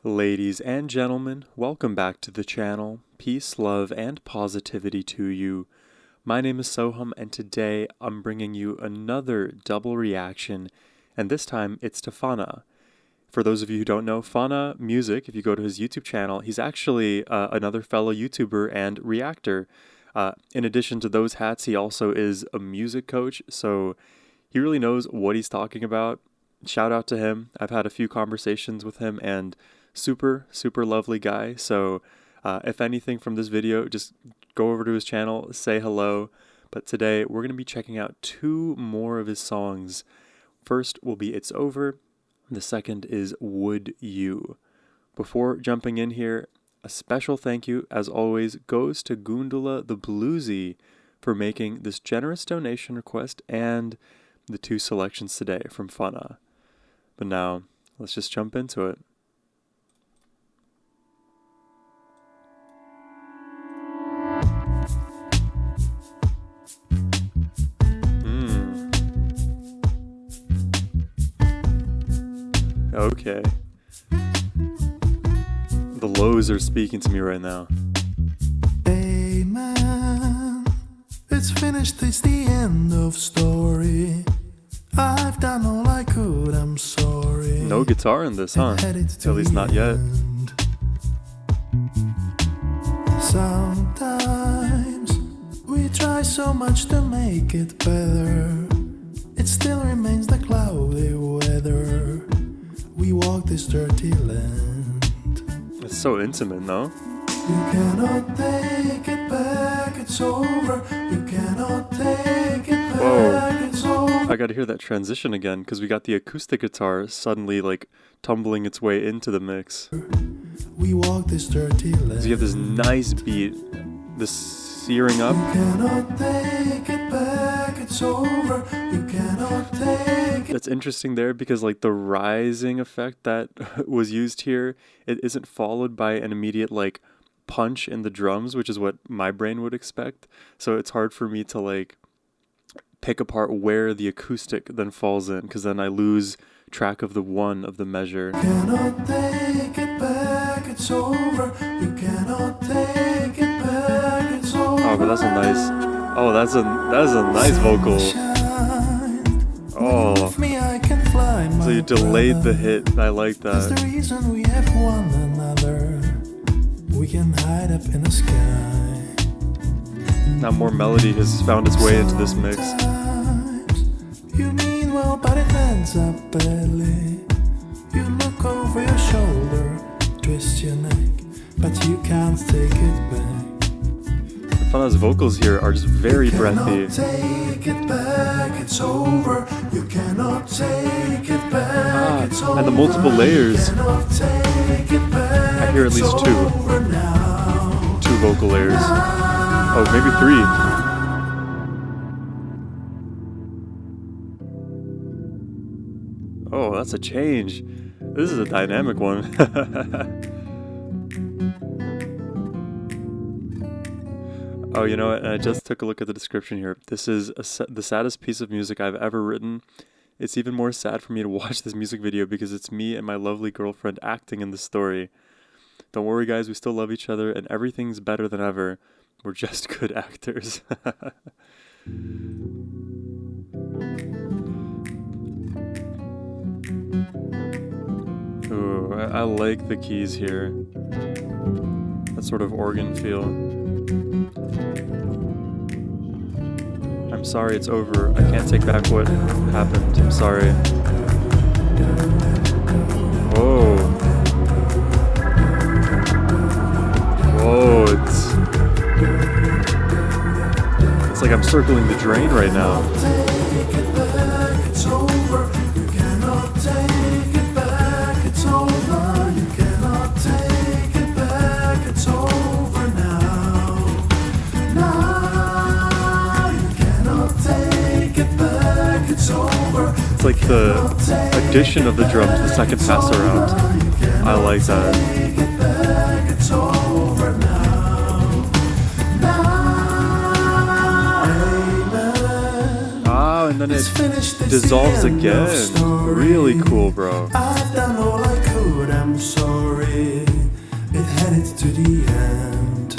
Ladies and gentlemen, welcome back to the channel. Peace, love, and positivity to you. My name is Sohum, and today I'm bringing you another double reaction, and this time it's to Faana. For those of you who don't know, Faana Music, if you go to his YouTube channel, he's actually another fellow YouTuber and Reactor. In addition to those hats, he also is a music coach, so he really knows what he's talking about. Shout out to him. I've had a few conversations with him, and super lovely guy. So if anything from this video, just go over to his channel, say hello. But today we're going to be checking out two more of his songs. First will be It's Over. The second is Would You. Before jumping in here, a special thank you, as always, goes to Gundula the Bluesy for making this generous donation request and the two selections today from Faana. But now, let's just jump into it. Okay. The lows are speaking to me right now. Amen. It's finished, it's the end of story. I've done all I could, I'm sorry. No guitar in this, huh? At least not yet. Sometimes we try so much to make it better. It still remains the cloudy weather. We walk this dirty land. It's so intimate, no? You cannot take it back, it's over. You cannot take it back, it's over. I gotta hear that transition again, because we got the acoustic guitar suddenly like tumbling its way into the mix. We walk this dirty land. So you have this nice beat, this searing up. You cannot take it back, it's over. You cannot take it. That's interesting there because like the rising effect that was used here, it isn't followed by an immediate like punch in the drums, which is what my brain would expect. So it's hard for me to like pick apart where the acoustic then falls in, because then I lose track of the one of the measure. You cannot take it back, it's over. You cannot take it back, it's over. Oh, but that's a nice. Oh, that is a nice vocal. Oh, so you delayed the hit. I like That's the that. reason we have one another. We can hide up in the sky. Now more melody has found its way into this mix. Sometimes you mean well, but it ends up badly. You look over your shoulder, twist your neck, but you can't take it back. Faana's vocals here are just very breathy. You cannot take it back, it's over. You cannot take it back, it's over. And the multiple layers. You cannot take it back, I hear at least it's two. over now. Two vocal layers. Oh, maybe three. Oh, that's a change. This is a dynamic one. Oh, you know what? I just took a look at the description here. This is the saddest piece of music I've ever written. It's even more sad for me to watch this music video because it's me and my lovely girlfriend acting in the story. Don't worry, guys. We still love each other and everything's better than ever. We're just good actors. Ooh, I like the keys here. That sort of organ feel. I'm sorry it's over. I can't take back what happened. I'm sorry. Whoa. Whoa, it's like I'm circling the drain right now. It's like the addition of the drum to the second pass around. I like that. and then It's it finished, it's dissolves the end of again. story. Really cool, bro. I've done all I could, I'm sorry. It headed to the end.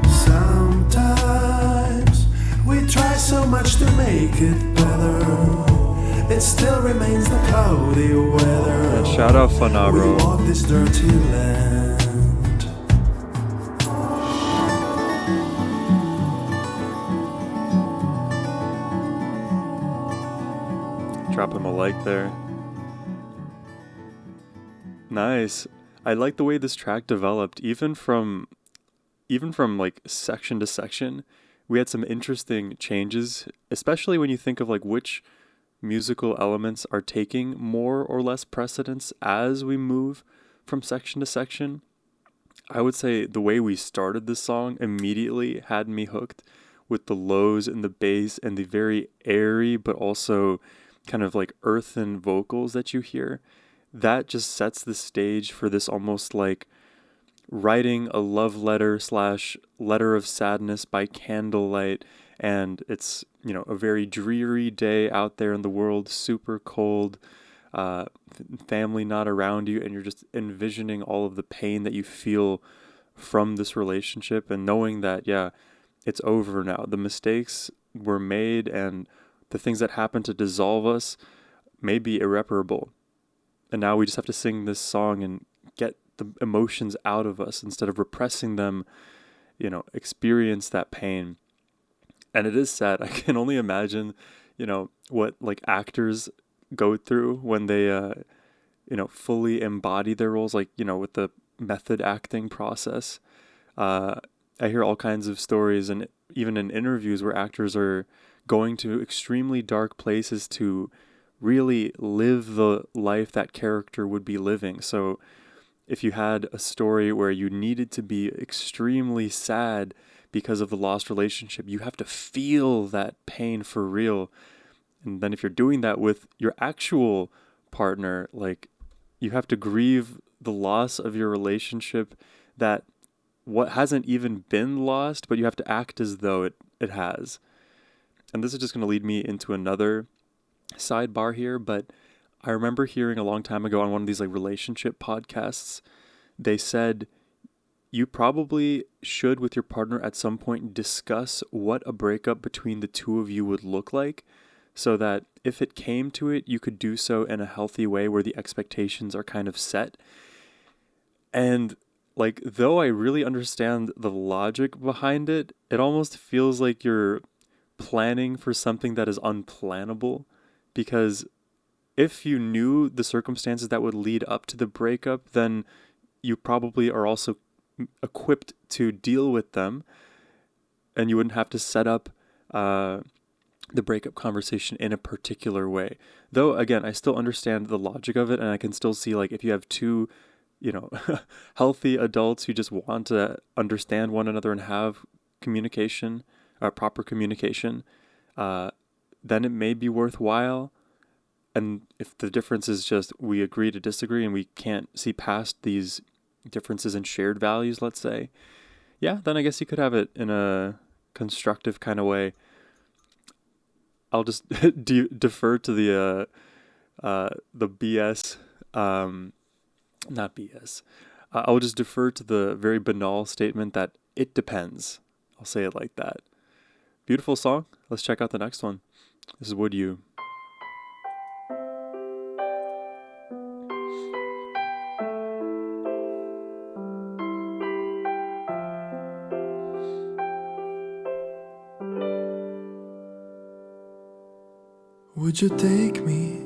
Sometimes we try so much to make it better. It still remains the cloudy weather. And shout out Faana, We bro. walk this dirty land. Drop him a like there. Nice. I like the way this track developed, even from like section to section. We had some interesting changes, especially when you think of like which musical elements are taking more or less precedence as we move from section to section. I would say the way we started this song immediately had me hooked with the lows and the bass and the very airy but also kind of like earthen vocals that you hear. That just sets the stage for this almost like writing a love letter / letter of sadness by candlelight. And it's, a very dreary day out there in the world, super cold, family not around you, and you're just envisioning all of the pain that you feel from this relationship and knowing that, yeah, it's over now. The mistakes were made and the things that happened to dissolve us may be irreparable. And now we just have to sing this song and get the emotions out of us instead of repressing them, experience that pain. And it is sad. I can only imagine, what like actors go through when they, fully embody their roles, like, with the method acting process. I hear all kinds of stories and even in interviews where actors are going to extremely dark places to really live the life that character would be living. So if you had a story where you needed to be extremely sad because of the lost relationship, you have to feel that pain for real. And then if you're doing that with your actual partner, like you have to grieve the loss of your relationship that what hasn't even been lost, but you have to act as though it has. And this is just going to lead me into another sidebar here, but I remember hearing a long time ago on one of these like relationship podcasts, they said you probably should with your partner at some point discuss what a breakup between the two of you would look like so that if it came to it, you could do so in a healthy way where the expectations are kind of set. And like, though I really understand the logic behind it, it almost feels like you're planning for something that is unplannable, because if you knew the circumstances that would lead up to the breakup, then you probably are also equipped to deal with them, and you wouldn't have to set up the breakup conversation in a particular way. Though, again, I still understand the logic of it, and I can still see, like, if you have two, healthy adults who just want to understand one another and have communication, proper communication, then it may be worthwhile. And if the difference is just we agree to disagree and we can't see past these differences in shared values, let's say, yeah, then I guess you could have it in a constructive kind of way. I'll just defer to the BS, not BS. I'll just defer to the very banal statement that it depends. I'll say it like that. Beautiful song. Let's check out the next one. This is Would You. Would you take me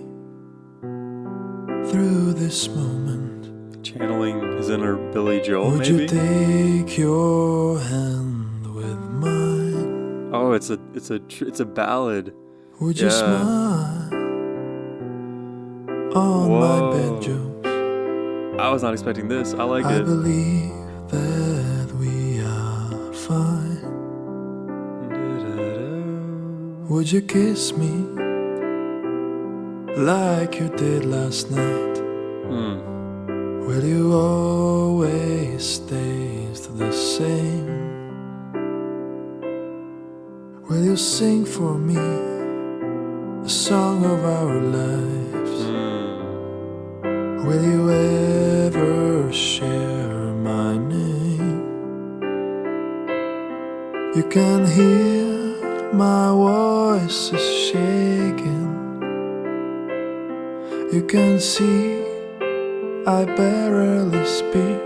through this moment? Channeling his inner Billy Joel, Would maybe? you take your hand with mine? Oh, it's a ballad. Would you smile on my bed jokes? I was not expecting this. I like I it. believe that we are fine. Would you kiss me like you did last night? Will you always stay the same? Will you sing for me a song of our lives? Will you ever share my name? You can hear my voice is shaking. You can see I barely speak.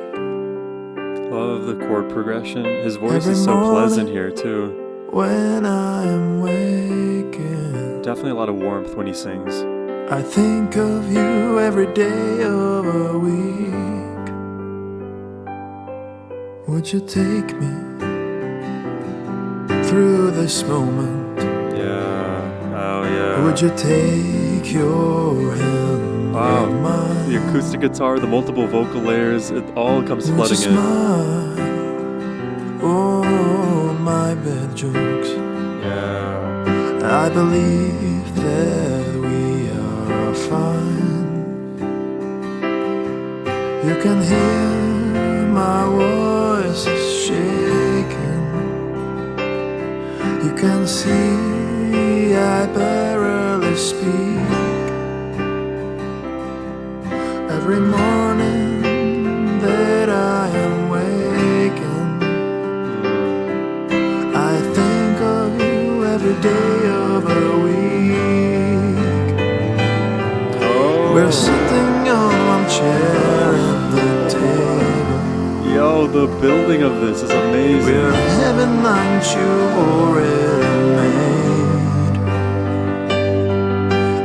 Love the chord progression. His voice is so pleasant here too. When I am waking, definitely a lot of warmth when he sings. I think of you every day of a week. Would you take me through this moment? Yeah, oh yeah. Would you take your hand in mine? The acoustic guitar, the multiple vocal layers, it all comes Would flooding you in. Smile? Oh, my bad jokes. Yeah. I believe that we are fine. You can hear my voice is shaking. You can see I barely speak. Every morning that I am waking, I think of you every day of a week. We're sitting on one chair at the table. Yo, the building of this is amazing. We're having lunch you already made.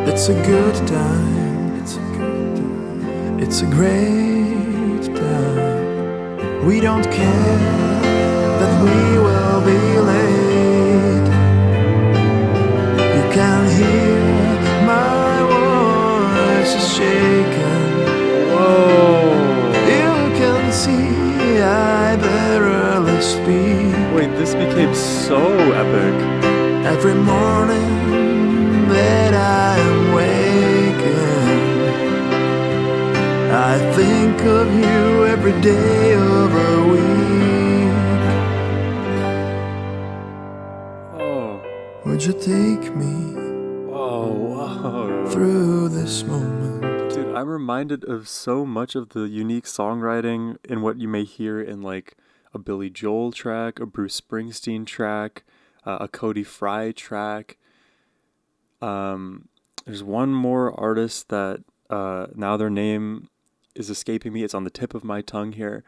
It's a good time. It's a great time. We don't care that we will be late. You can hear my voice is shaking. Whoa. You can see I barely speak. Wait, this became so epic. Every morning that I am waking, I think of you every day of a week. Oh. Would you take me Whoa. through this moment? Dude, I'm reminded of so much of the unique songwriting in what you may hear in like a Billy Joel track, a Bruce Springsteen track, a Cody Fry track. There's one more artist that now their name is escaping me. It's on the tip of my tongue here.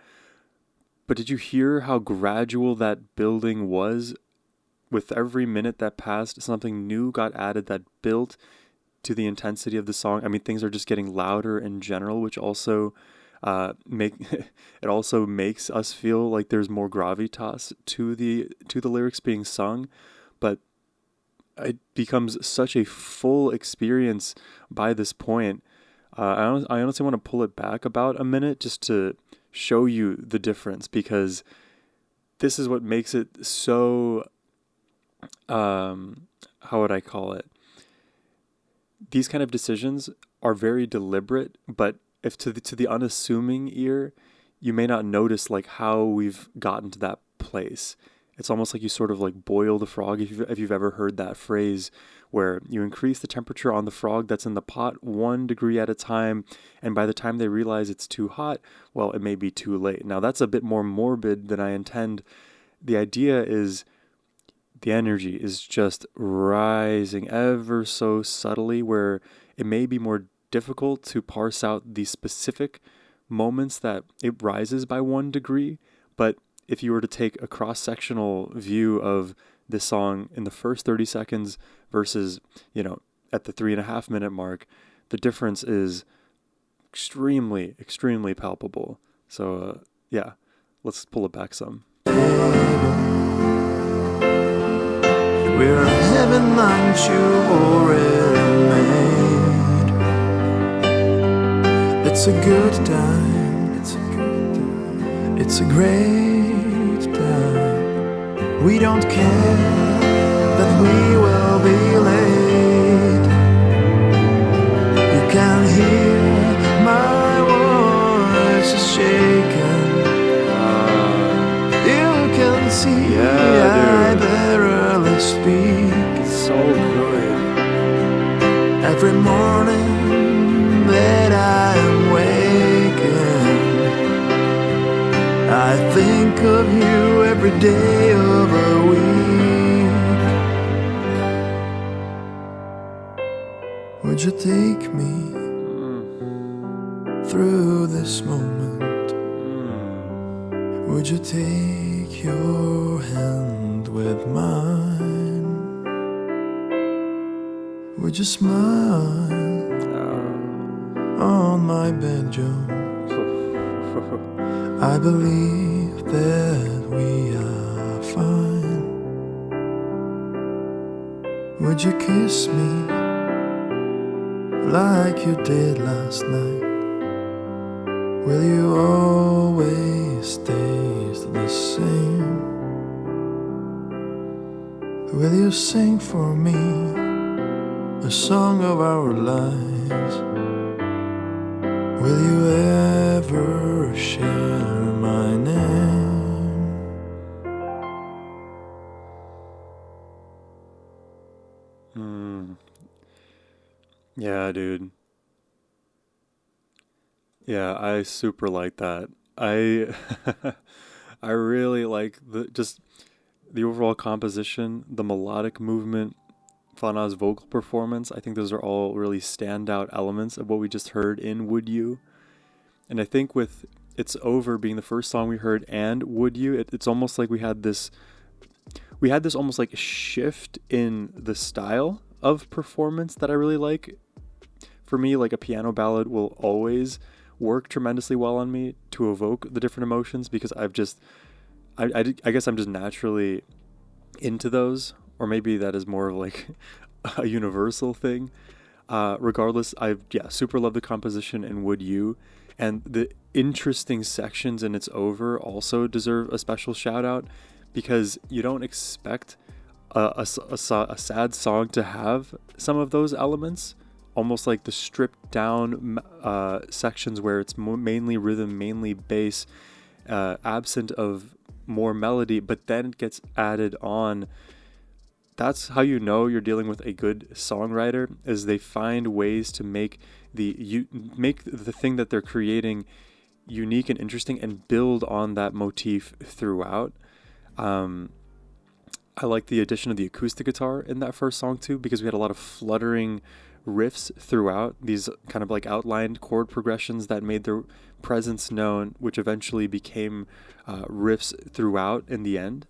But did you hear how gradual that building was? With every minute that passed, something new got added that built to the intensity of the song. I mean, things are just getting louder in general, which also it also makes us feel like there's more gravitas to the lyrics being sung, but it becomes such a full experience by this point. I honestly want to pull it back about a minute just to show you the difference, because this is what makes it so, how would I call it? These kind of decisions are very deliberate, but if to the unassuming ear, you may not notice like how we've gotten to that place. It's almost like you sort of like boil the frog, if you've ever heard that phrase, where you increase the temperature on the frog that's in the pot 1 degree at a time, and by the time they realize it's too hot, well, it may be too late. Now that's a bit more morbid than I intend. The idea is the energy is just rising ever so subtly, where it may be more difficult to parse out the specific moments that it rises by 1 degree, but if you were to take a cross-sectional view of this song in the first 30 seconds versus, at the 3.5 minute mark, the difference is extremely, extremely palpable. So, yeah, let's pull it back some. We're having lunch you already made. It's a good time. It's a great time. We don't care that we will be late. You can hear my voice is shaking. You can see I barely speak. think of you every day of the week. Would you take me through this moment? Would you take your hand with mine? Would you smile on my banjo? I believe that we are fine. Would you kiss me like you did last night? Will you always taste the same? Will you sing for me a song of our lives? Will you ever share my name? Yeah, dude. Yeah, I super like that. I I really like the overall composition, the melodic movement, Faana's vocal performance. I think those are all really standout elements of what we just heard in Would You. And I think with It's Over being the first song we heard and Would You, it's almost like we had this almost like shift in the style of performance that I really like. For me, like a piano ballad will always work tremendously well on me to evoke the different emotions because I guess I'm just naturally into those, or maybe that is more of like a universal thing. Regardless, super love the composition in Would You, and the interesting sections in It's Over also deserve a special shout out because you don't expect a sad song to have some of those elements, almost like the stripped down sections where it's mainly rhythm, mainly bass, absent of more melody, but then it gets added on. That's how you know you're dealing with a good songwriter, is they find ways to make the thing that they're creating unique and interesting and build on that motif throughout. I like the addition of the acoustic guitar in that first song too, because we had a lot of fluttering riffs throughout, these kind of like outlined chord progressions that made their presence known, which eventually became riffs throughout in the end.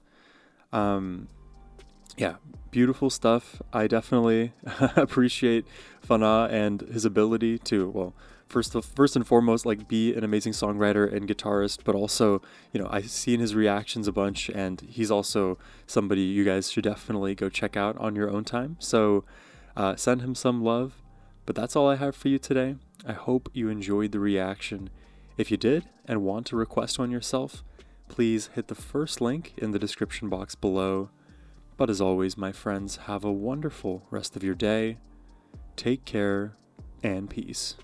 Yeah, beautiful stuff. I definitely appreciate Faana and his ability to, well, first and foremost, like be an amazing songwriter and guitarist, but also, I've seen his reactions a bunch, and he's also somebody you guys should definitely go check out on your own time. So send him some love. But that's all I have for you today. I hope you enjoyed the reaction. If you did and want to request one yourself, please hit the first link in the description box below. But as always, my friends, have a wonderful rest of your day. Take care and peace.